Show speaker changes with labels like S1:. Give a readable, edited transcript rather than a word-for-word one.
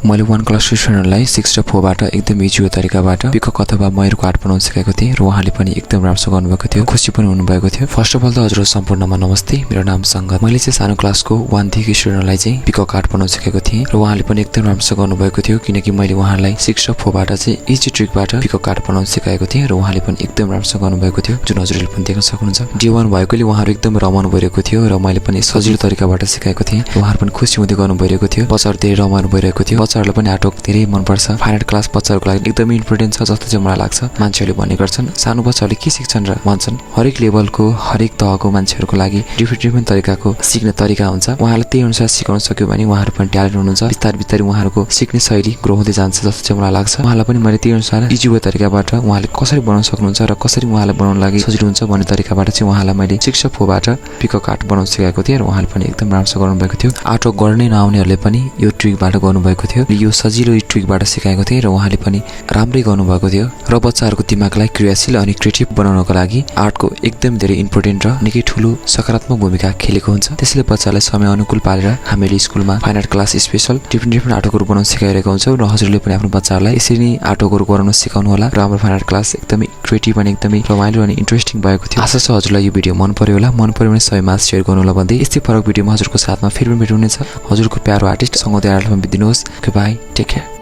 S1: मैले 1 क्लास स्टुडेन्टलाई 6 र 4 बाट एकदम इजी तरिकाबाट पिकक अथवा मयूरको आर्ट बनाउन सिकाएको थिएँ र उहाँले पनि एकदम राम्रो गर्नुभएको थियो, खुसी पनि हुनुभएको थियो। फर्स्ट अफ अल त हजुर सम्पूर्णमा नमस्ते, मेरो नाम सङ्गत। मैले चाहिँ सानो क्लासको 1 देखि स्टुडेन्टलाई चाहिँ पिकक आर्ट बनाउन सिकाएको थिएँ र उहाँले पनि एकदम राम्रो गर्नुभएको थियो, किनकि मैले उहाँलाई 6 र 4 बाट चाहिँ इजी ट्रिकबाट पिकक आर्ट बनाउन सिकाएको थिएँ र उहाँले पनि एकदम राम्रो गर्नुभएको थियो, जुन हजुरले पनि देख्न सक्नुहुन्छ। डे 1 भएकोले उहाँहरू एकदम रमाउनु भइरहेको थियो र मैले पनि सजिलो तरिकाबाट सिकाएको थिएँ र उहाँहरू पनि खुसी हुँदै गर्नु भइरहेको थियो। बच्चाहरू धेरै रमाउनु भइरहेको थियो। बच्चाहरूलाई पनि आर्ट धेरै मनपर्छ। फाइन आर्ट क्लास बच्चाहरूको लागि एकदमै इम्पोर्टेन्ट छ जस्तो चाहिँ मलाई लाग्छ। मान्छेहरूले भन्ने गर्छन् सानो बच्चाहरूले के सिक्छन् र भन्छन् हरेक लेभलको हरेक तहको मान्छेहरूको लागि डिफ्रेन्ट तरिकाको सिक्ने तरिका हुन्छ। उहाँलाई त्यही अनुसार सिकाउन सक्यो भने उहाँहरू पनि ट्यालेन्ट हुनुहुन्छ। बिस्तारै बिस्तारै उहाँहरूको सिक्ने शैली ग्रो हुँदै जान्छ जस्तो चाहिँ मलाई लाग्छ। उहाँलाई पनि मैले त्यही अनुसार इजी वे तरिकाबाट उहाँले कसरी बनाउन सक्नुहुन्छ र कसरी उहाँलाई बनाउन लागि सजिलो हुन्छ भन्ने तरिकाबाट चाहिँ उहाँलाई मैले 6 र 4 बाट पिकक आर्ट बनाउन सिकाएको थिएँ र उहाँले पनि एकदम राम्रो गर्नुभएको थियो। आर्ट वर्क गर्ने नआउनेहरूले पनि यो ट्रिकबाट गर्नुभएको थियो। यो सजिलो ट्रिकबाट सिकाएको थिएँ र उहाँले पनि राम्रै गर्नुभएको थियो र बच्चाहरूको दिमागलाई क्रियाशील अनि क्रिएटिभ बनाउनको लागि आर्टको एकदम धेरै इम्पोर्टेन्ट र निकै ठुलो सकारात्मक भूमिका खेलेको हुन्छ। त्यसैले बच्चालाई समय अनुकूल पारेर हामीले स्कुलमा fine art class special different आर्टवर्कहरू बनाउन सिकाइरहेका हुन्छौँ र हजुरले पनि आफ्नो बच्चाहरूलाई यसरी नै आर्टवर्कहरू गराउन सिकाउनु होला र हाम्रो फाइन आर्ट क्लास एकदमै क्रिएटिभ अनि एकदमै रमाइलो अनि इन्ट्रेस्टिङ भएको थियो। आशा छ हजुरलाई यो भिडियो मन पर्यो होला। मन पर्यो भने सबैमा सेयर गर्नु होला भन्दै यस्तै फरक भिडियोमा हजुरको साथमा फेरि भेट हुनेछ। हजुरको प्यारो आर्टिस्ट सङ्गत आर्टमा बित्दिनुहोस्। Bye, take care.